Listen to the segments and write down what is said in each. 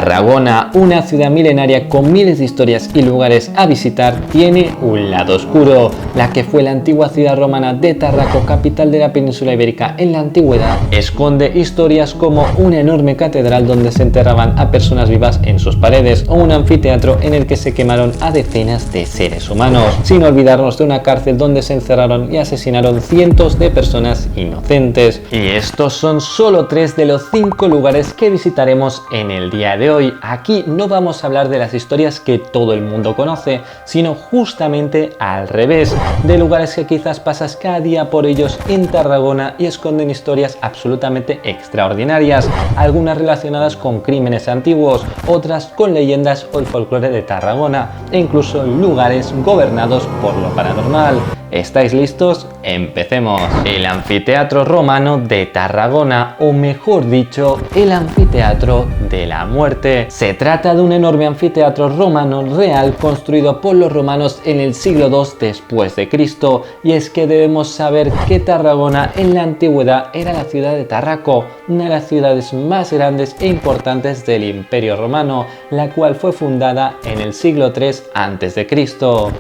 Tarragona, una ciudad milenaria con miles de historias y lugares a visitar, tiene un lado oscuro. La que fue la antigua ciudad romana de Tarraco, capital de la península ibérica en la antigüedad, esconde historias como una enorme catedral donde se enterraban a personas vivas en sus paredes o un anfiteatro en el que se quemaron a decenas de seres humanos, sin olvidarnos de una cárcel donde se encerraron y asesinaron cientos de personas inocentes. Y estos son solo 3 de los 5 lugares que visitaremos en el día de hoy. Aquí no vamos a hablar de las historias que todo el mundo conoce, sino justamente al revés, de lugares que quizás pasas cada día por ellos en Tarragona y esconden historias absolutamente extraordinarias, algunas relacionadas con crímenes antiguos, otras con leyendas o el folclore de Tarragona, e incluso lugares gobernados por lo paranormal. ¿Estáis listos? Empecemos. El anfiteatro romano de Tarragona, o mejor dicho, el anfiteatro de la muerte. Se trata de un enorme anfiteatro romano real construido por los romanos en el siglo II después de Cristo, y es que debemos saber que Tarragona en la antigüedad era la ciudad de Tarraco, una de las ciudades más grandes e importantes del Imperio Romano, la cual fue fundada en el siglo III a.C.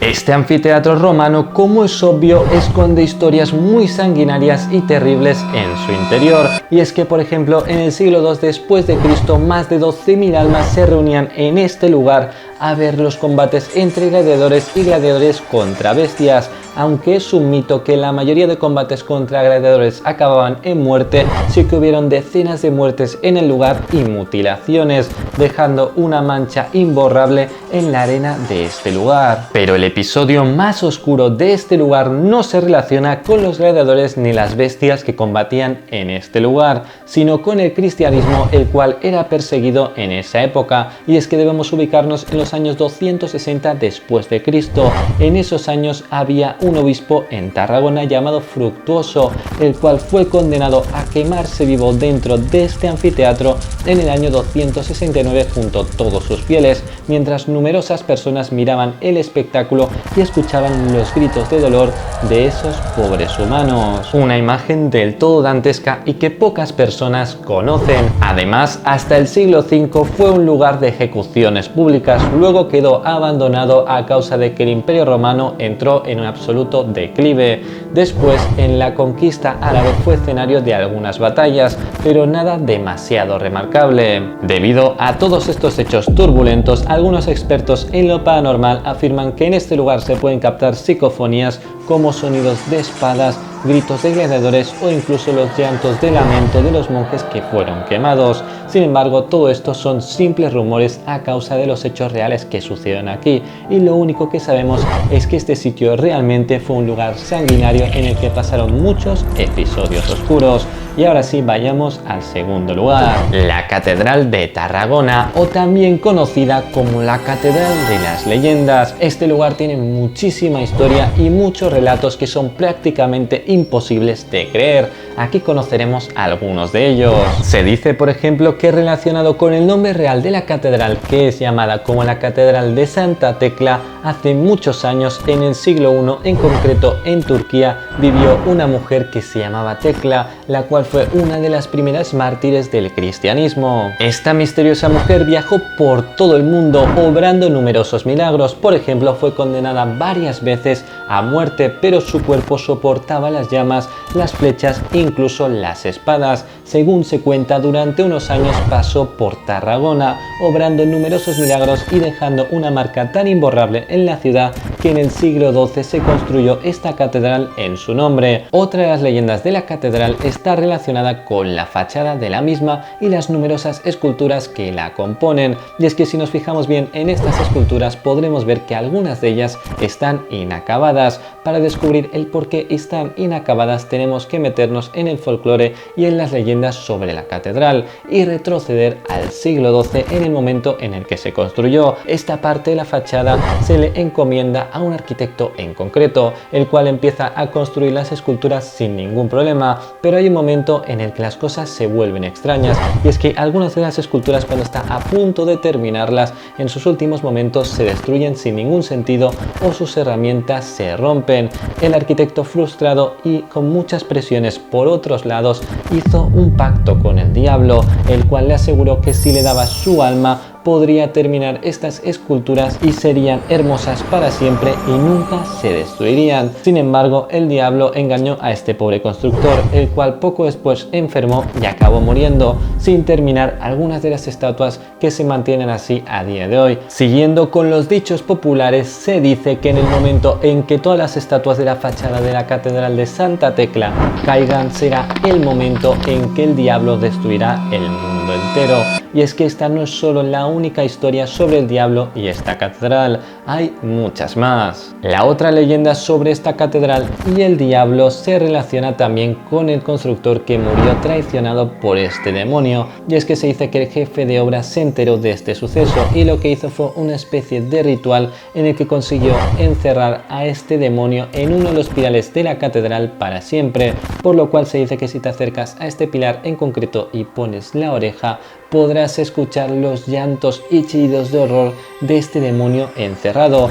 Este anfiteatro romano, como es obvio, esconde historias muy sanguinarias y terribles en su interior, y es que por ejemplo en el siglo II después de Cristo más de 12.000 almas se reunían en este lugar a ver los combates entre gladiadores y gladiadores contra bestias. Aunque es un mito que la mayoría de combates contra gladiadores acababan en muerte, sí que hubieron decenas de muertes en el lugar y mutilaciones, dejando una mancha imborrable en la arena de este lugar. Pero el episodio más oscuro de este lugar no se relaciona con los gladiadores ni las bestias que combatían en este lugar, sino con el cristianismo, el cual era perseguido en esa época, y es que debemos ubicarnos en los años 260 después de Cristo. En esos años había un obispo en Tarragona llamado Fructuoso, el cual fue condenado a quemarse vivo dentro de este anfiteatro en el año 269 junto a todos sus fieles, mientras numerosas personas miraban el espectáculo y escuchaban los gritos de dolor de esos pobres humanos. Una imagen del todo dantesca y que pocas personas conocen. Además, hasta el siglo V fue un lugar de ejecuciones públicas, luego quedó abandonado a causa de que el Imperio Romano entró en un absoluto declive. Después, en la conquista árabe fue escenario de algunas batallas, pero nada demasiado remarcable. Debido a todos estos hechos turbulentos, algunos expertos en lo paranormal afirman que en este lugar se pueden captar psicofonías como sonidos de espadas, gritos de gladiadores o incluso los llantos de lamento de los monjes que fueron quemados. Sin embargo, todo esto son simples rumores a causa de los hechos reales que sucedieron aquí, y lo único que sabemos es que este sitio realmente fue un lugar sanguinario en el que pasaron muchos episodios oscuros. Y ahora sí, vayamos al segundo lugar, la Catedral de Tarragona, o también conocida como la Catedral de las Leyendas. Este lugar tiene muchísima historia y muchos relatos que son prácticamente imposibles de creer. Aquí conoceremos algunos de ellos. Se dice, por ejemplo, que relacionado con el nombre real de la catedral, que es llamada como la Catedral de Santa Tecla, hace muchos años, en el siglo I en concreto en Turquía, vivió una mujer que se llamaba Tecla, la cual fue una de las primeras mártires del cristianismo. Esta misteriosa mujer viajó por todo el mundo obrando numerosos milagros. Por ejemplo, fue condenada varias veces a muerte, pero su cuerpo soportaba las llamas, las flechas e incluso las espadas. Según se cuenta, durante unos años pasó por Tarragona obrando numerosos milagros y dejando una marca tan imborrable en la ciudad que en el siglo XII se construyó esta catedral en su nombre. Otra de las leyendas de la catedral está relacionada con la fachada de la misma y las numerosas esculturas que la componen, y es que si nos fijamos bien en estas esculturas podremos ver que algunas de ellas están inacabadas. Para descubrir el por qué están inacabadas tenemos que meternos en el folclore y en las leyendas sobre la catedral y retroceder al siglo XII, en el momento en el que se construyó. Esta parte de la fachada se le encomienda a un arquitecto en concreto, el cual empieza a construir las esculturas sin ningún problema, pero hay un momento en el que las cosas se vuelven extrañas, y es que algunas de las esculturas, cuando está a punto de terminarlas, en sus últimos momentos se destruyen sin ningún sentido o sus herramientas se rompen. El arquitecto, frustrado y con muchas presiones por otros lados, hizo un pacto con el diablo, el cual le aseguró que si le daba su alma podría terminar estas esculturas y serían hermosas para siempre y nunca se destruirían. Sin embargo, el diablo engañó a este pobre constructor, el cual poco después enfermó y acabó muriendo, sin terminar algunas de las estatuas que se mantienen así a día de hoy. Siguiendo con los dichos populares, se dice que en el momento en que todas las estatuas de la fachada de la Catedral de Santa Tecla caigan, será el momento en que el diablo destruirá el mundo entero. Y es que esta no es solo la única historia sobre el diablo y esta catedral, hay muchas más. La otra leyenda sobre esta catedral y el diablo se relaciona también con el constructor que murió traicionado por este demonio, y es que se dice que el jefe de obra se enteró de este suceso y lo que hizo fue una especie de ritual en el que consiguió encerrar a este demonio en uno de los pilares de la catedral para siempre, por lo cual se dice que si te acercas a este pilar en concreto y pones la oreja, podrás escuchar los llantos y chillidos de horror de este demonio encerrado.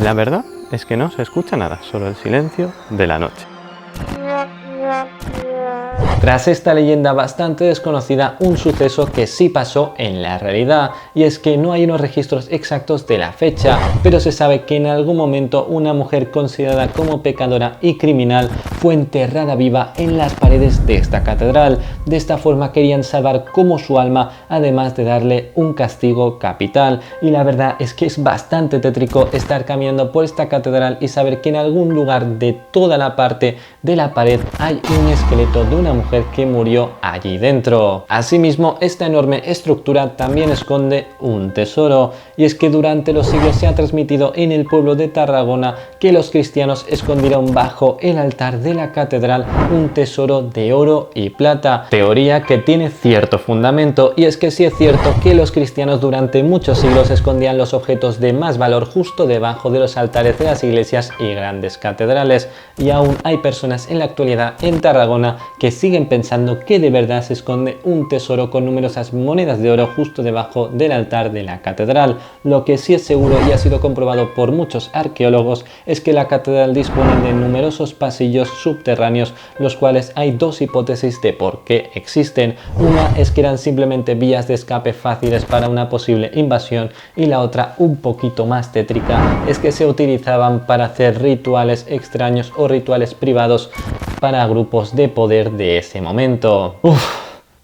La verdad es que no se escucha nada, solo el silencio de la noche. Tras esta leyenda bastante desconocida, un suceso que sí pasó en la realidad, y es que no hay unos registros exactos de la fecha, pero se sabe que en algún momento una mujer considerada como pecadora y criminal fue enterrada viva en las paredes de esta catedral. De esta forma querían salvar como su alma, además de darle un castigo capital, y la verdad es que es bastante tétrico estar caminando por esta catedral y saber que en algún lugar de toda la parte de la pared hay un esqueleto de una mujer que murió allí dentro. Asimismo, esta enorme estructura también esconde un tesoro, y es que durante los siglos se ha transmitido en el pueblo de Tarragona que los cristianos escondieron bajo el altar de la catedral un tesoro de oro y plata, teoría que tiene cierto fundamento, y es que sí es cierto que los cristianos durante muchos siglos escondían los objetos de más valor justo debajo de los altares de las iglesias y grandes catedrales, y aún hay personas en la actualidad en Tarragona que siguen pensando que de verdad se esconde un tesoro con numerosas monedas de oro justo debajo del altar de la catedral. Lo que sí es seguro y ha sido comprobado por muchos arqueólogos es que la catedral dispone de numerosos pasillos subterráneos, los cuales hay dos hipótesis de por qué existen. Una es que eran simplemente vías de escape fáciles para una posible invasión, y la otra, un poquito más tétrica, es que se utilizaban para hacer rituales extraños o rituales privados para grupos de poder de ese momento.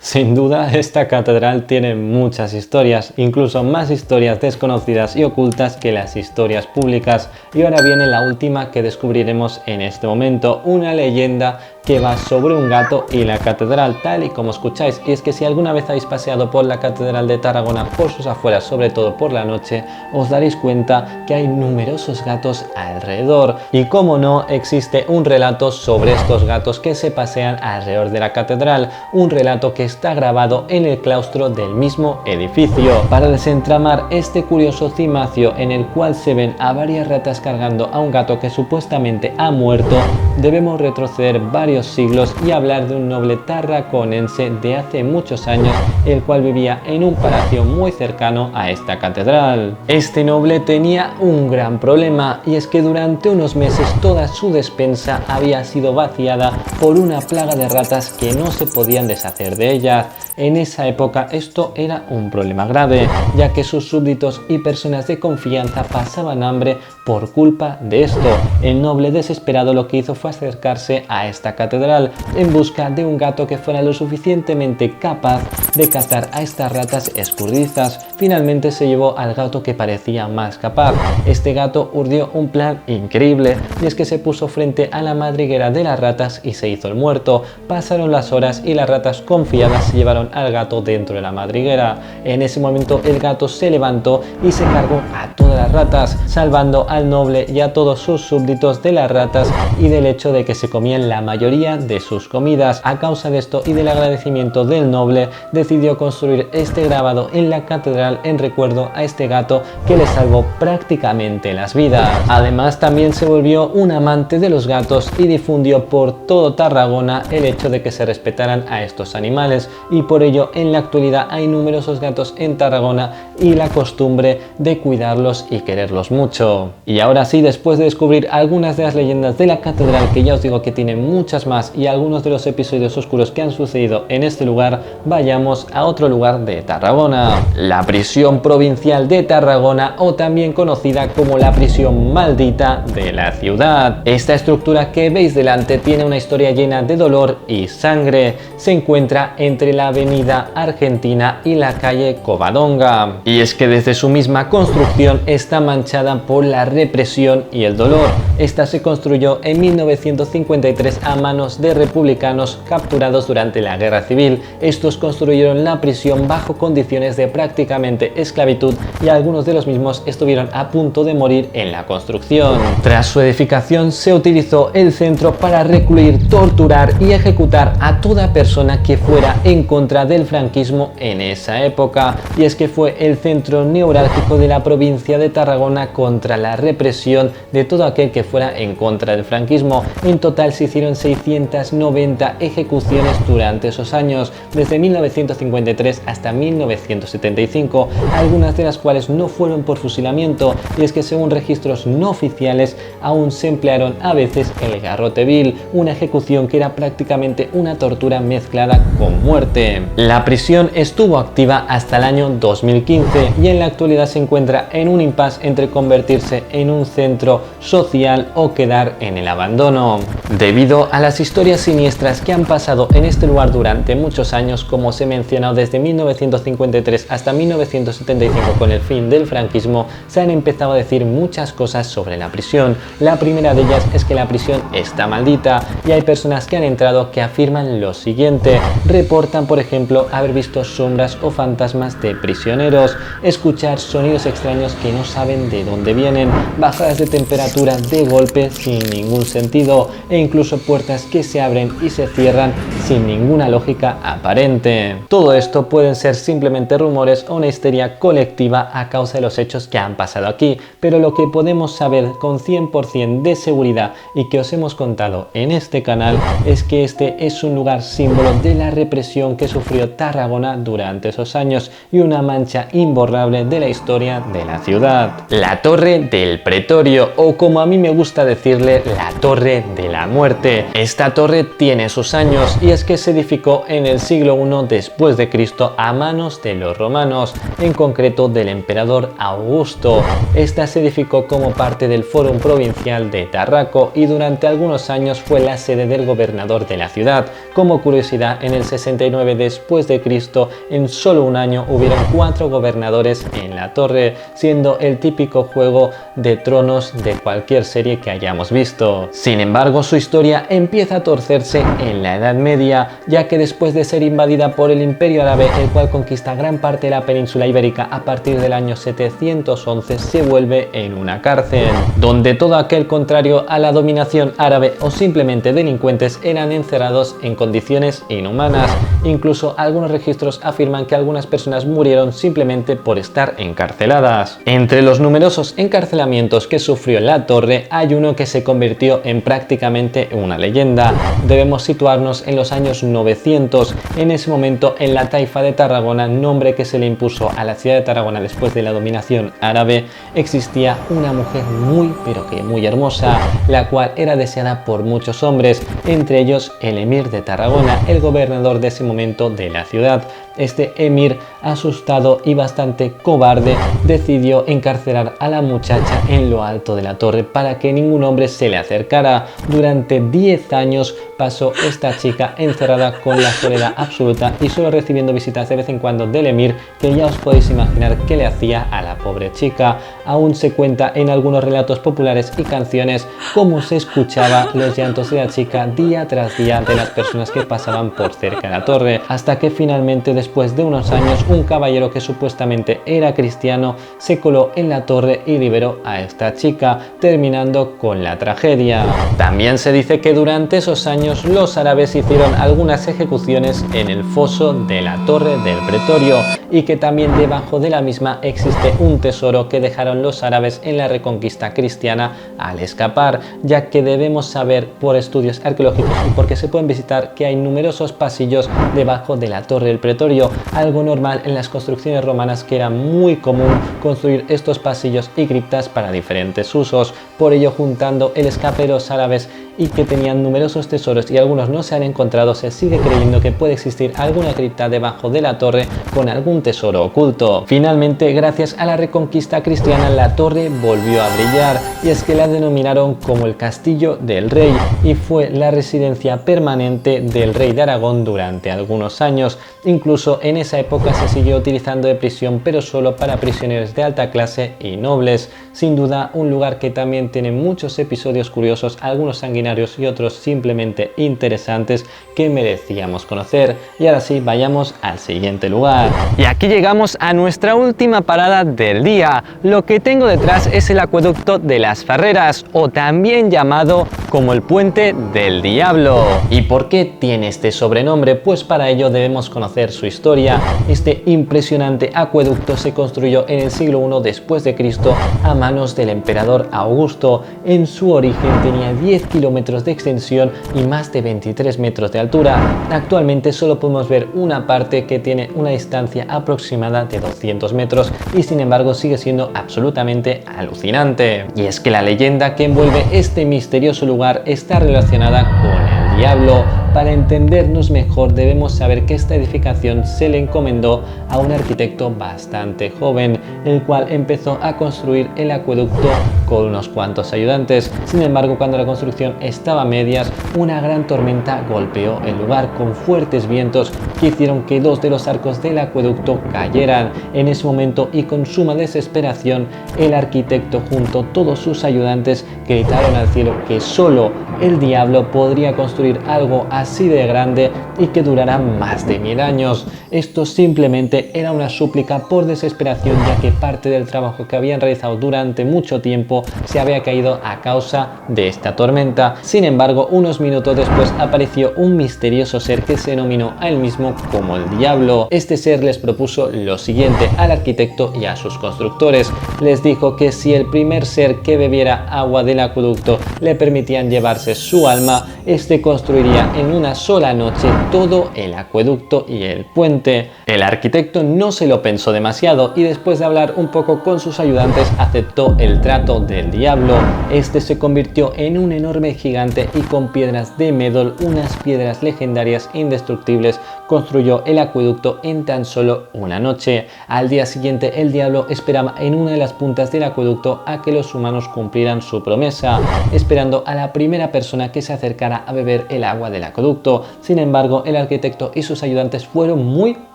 Sin duda, esta catedral tiene muchas historias, incluso más historias desconocidas y ocultas que las historias públicas. Y ahora viene la última que descubriremos en este momento, una leyenda que va sobre un gato y la catedral, tal y como escucháis. Y es que si alguna vez habéis paseado por la catedral de Tarragona por sus afueras, sobre todo por la noche, os daréis cuenta que hay numerosos gatos alrededor. Y como no, existe un relato sobre estos gatos que se pasean alrededor de la catedral, un relato que está grabado en el claustro del mismo edificio. Para desentramar este curioso cimacio en el cual se ven a varias ratas cargando a un gato que supuestamente ha muerto, debemos retroceder varios siglos y hablar de un noble tarraconense de hace muchos años, el cual vivía en un palacio muy cercano a esta catedral. Este noble tenía un gran problema, y es que durante unos meses toda su despensa había sido vaciada por una plaga de ratas que no se podían deshacer de ellas. En esa época esto era un problema grave, ya que sus súbditos y personas de confianza pasaban hambre por culpa de esto. El noble desesperado lo que hizo fue acercarse a esta catedral en busca de un gato que fuera lo suficientemente capaz de cazar a estas ratas escurridizas. Finalmente se llevó al gato que parecía más capaz. Este gato urdió un plan increíble, y es que se puso frente a la madriguera de las ratas y se hizo el muerto. Pasaron las horas y las ratas confiadas se llevaron al gato dentro de la madriguera. En ese momento el gato se levantó y se cargó a todas las ratas, salvando al noble y a todos sus súbditos de las ratas y del hecho de que se comían la mayoría de sus comidas. A causa de esto y del agradecimiento del noble, decidió construir este grabado en la catedral en recuerdo a este gato que le salvó prácticamente las vidas. Además, también se volvió un amante de los gatos y difundió por todo Tarragona el hecho de que se respetaran a estos animales, y por ello en la actualidad hay numerosos gatos en Tarragona y la costumbre de cuidarlos y quererlos mucho. Y ahora sí, después de descubrir algunas de las leyendas de la catedral, que ya os digo que tiene muchas más, y algunos de los episodios oscuros que han sucedido en este lugar, vayamos a otro lugar de Tarragona, la prisión provincial de Tarragona, o también conocida como la prisión maldita de la ciudad. Esta estructura que veis delante tiene una historia llena de dolor y sangre. Se encuentra entre la avenida Argentina y la calle Covadonga, y es que desde su misma construcción está manchada por la represión y el dolor. Esta se construyó en 1953 a manos de republicanos capturados durante la Guerra Civil. Estos construyeron la prisión bajo condiciones de prácticamente esclavitud, y algunos de los mismos estuvieron a punto de morir en la construcción. Tras su edificación se utilizó el centro para recluir, torturar y ejecutar a toda persona que fuera en contra del franquismo en esa época, y es que fue el centro neurálgico de la provincia de Tarragona contra la represión de todo aquel que fuera en contra del franquismo. En total se hicieron 690 ejecuciones durante esos años, desde 1953 hasta 1975, algunas de las cuales no fueron por fusilamiento, y es que según registros no oficiales aún se emplearon a veces el garrote vil, una ejecución que era prácticamente una tortura mezclada con muerte. La prisión estuvo activa hasta el año 2015 y en la actualidad se encuentra en un impasse entre convertirse en un centro social o quedar en el abandono. Debido a las historias siniestras que han pasado en este lugar durante muchos años, como os he mencionado, desde 1953 hasta 1975 con el fin del franquismo, se han empezado a decir muchas cosas sobre la prisión. La primera de ellas es que la prisión está maldita, y hay personas que han entrado que afirman lo siguiente. Reportan, por ejemplo, haber visto sombras o fantasmas de prisioneros, escuchar sonidos extraños que no saben de dónde vienen, bajadas de temperatura de golpe sin ningún sentido, e incluso puertas que se abren y se cierran sin ninguna lógica aparente. Todo esto pueden ser simplemente rumores o una histeria colectiva a causa de los hechos que han pasado aquí, pero lo que podemos saber con 100% de seguridad y que os hemos contado en este canal es que este es un lugar símbolo de la represión que sufrió Tarragona durante esos años, y una mancha imborrable de la historia de la ciudad. La Torre del Pretorio, o como a mí me gusta decirle, la Torre de la Muerte. Esta torre tiene sus años, y es que se edificó en el siglo I después de Cristo a manos de los romanos, en concreto del emperador Augusto. Esta se edificó como parte del Fórum Provincial de Tarraco y durante algunos años fue la sede del gobernador de la ciudad. Como curiosidad, en el 69 después de Cristo, en solo un año hubieron 4 gobernadores en la torre, siendo el típico juego de tronos de cualquier serie que hayamos visto. Sin embargo, su historia empieza a torcerse en la Edad Media, ya que después de ser invadida por el Imperio Árabe, el cual conquista gran parte de la península ibérica a partir del año 711, se vuelve en una cárcel, donde todo aquel contrario a la dominación árabe o simplemente delincuentes eran encerrados en condiciones inhumanas. Incluso algunos registros afirman que algunas personas murieron simplemente por estar encarceladas. Entre los numerosos encarcelamientos que sufrió la torre, hay uno que se convirtió en prácticamente una leyenda. Debemos situarnos en los años 900. En ese momento, en la Taifa de Tarragona, nombre que se le impuso a la ciudad de Tarragona después de la dominación árabe, existía una mujer muy pero que muy hermosa, la cual era deseada por muchos hombres, entre ellos el emir de Tarragona, el gobernador de ese momento de la ciudad. Este emir, asustado y bastante cobarde, decidió encarcelar a la muchacha en lo alto de la torre para que ningún hombre se le acercara. Durante 10 años pasó esta chica encerrada con la soledad absoluta y solo recibiendo visitas de vez en cuando del emir, que ya os podéis imaginar qué le hacía a la pobre chica. Aún se cuenta en algunos relatos populares y canciones cómo se escuchaba los llantos de la chica día tras día de las personas que pasaban por cerca de la torre, hasta que finalmente, después de unos años, un caballero que supuestamente era cristiano se coló en la torre y liberó a esta chica, terminando con la tragedia. También se dice que durante esos años años los árabes hicieron algunas ejecuciones en el foso de la Torre del Pretorio y que también debajo de la misma existe un tesoro que dejaron los árabes en la reconquista cristiana al escapar, ya que debemos saber por estudios arqueológicos y porque se pueden visitar que hay numerosos pasillos debajo de la Torre del Pretorio, algo normal en las construcciones romanas, que era muy común construir estos pasillos y criptas para diferentes usos. Por ello, juntando el escape de los árabes y que tenían numerosos tesoros y algunos no se han encontrado, se sigue creyendo que puede existir alguna cripta debajo de la torre con algún tesoro oculto. Finalmente, gracias a la reconquista cristiana, la torre volvió a brillar, y es que la denominaron como el Castillo del Rey y fue la residencia permanente del rey de Aragón durante algunos años. Incluso en esa época se siguió utilizando de prisión, pero solo para prisioneros de alta clase y nobles. Sin duda, un lugar que también tiene muchos episodios curiosos, algunos sanguinarios y otros simplemente interesantes que merecíamos conocer. Y ahora sí, vayamos al siguiente lugar. Y aquí llegamos a nuestra última parada del día. Lo que tengo detrás es el acueducto de las Ferreras, o también llamado como el Puente del Diablo. ¿Y por qué tiene este sobrenombre? Pues para ello debemos conocer su historia. Este impresionante acueducto se construyó en el siglo I después de Cristo a manos del emperador Augusto. En su origen tenía 10 kilómetros de extensión y más de 23 metros de altura. Actualmente solo podemos ver una parte que tiene una distancia aproximada de 200 metros y sin embargo sigue siendo absolutamente alucinante. Y es que la leyenda que envuelve este misterioso lugar está relacionada con el diablo. Para entendernos mejor, debemos saber que esta edificación se le encomendó a un arquitecto bastante joven, el cual empezó a construir el acueducto con unos cuantos ayudantes. Sin embargo, cuando la construcción estaba a medias, una gran tormenta golpeó el lugar con fuertes vientos que hicieron que dos de los arcos del acueducto cayeran. En ese momento, y con suma desesperación, el arquitecto junto a todos sus ayudantes gritaron al cielo que solo el diablo podría construir algo así de grande y que durará más de 1000 años. Esto simplemente era una súplica por desesperación, ya que parte del trabajo que habían realizado durante mucho tiempo se había caído a causa de esta tormenta. Sin embargo, unos minutos después apareció un misterioso ser que se denominó a él mismo como el diablo. Este ser les propuso lo siguiente al arquitecto y a sus constructores. Les dijo que si el primer ser que bebiera agua del acueducto le permitían llevarse su alma, este construiría en una sola noche todo el acueducto y el puente. El arquitecto no se lo pensó demasiado y después de hablar un poco con sus ayudantes aceptó el trato del diablo. Este se convirtió en un enorme gigante y con piedras de Médol, unas piedras legendarias indestructibles, construyó el acueducto en tan solo una noche. Al día siguiente, el diablo esperaba en una de las puntas del acueducto a que los humanos cumplieran su promesa, esperando a la primera persona que se acercara a beber el agua del acueducto. Sin embargo, el arquitecto y sus ayudantes fueron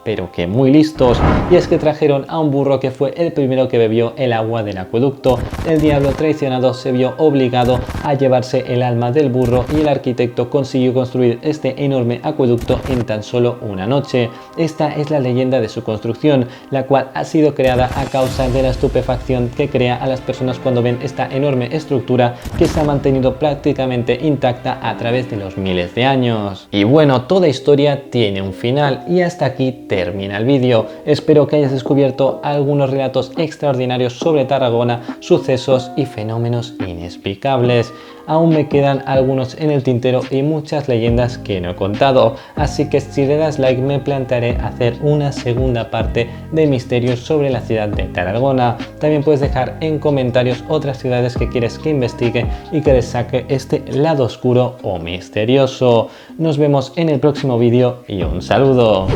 pero que muy listos, y es que trajeron a un burro que fue el primero que bebió el agua del acueducto. El diablo traicionado se vio obligado a llevarse el alma del burro y el arquitecto consiguió construir este enorme acueducto en tan solo una noche. Esta es la leyenda de su construcción, la cual ha sido creada a causa de la estupefacción que crea a las personas cuando ven esta enorme estructura que se ha mantenido prácticamente intacta a través de los miles de años. Y bueno, toda historia tiene un final y hasta aquí termina el vídeo. Espero que hayas descubierto algunos relatos extraordinarios sobre Tarragona, sucesos y fenómenos inexplicables. Aún me quedan algunos en el tintero y muchas leyendas que no he contado, así que si le das like me plantearé hacer una segunda parte de misterios sobre la ciudad de Tarragona. También puedes dejar en comentarios otras ciudades que quieres que investigue y que les saque este lado oscuro o misterioso. Nos vemos en el próximo vídeo y un saludo.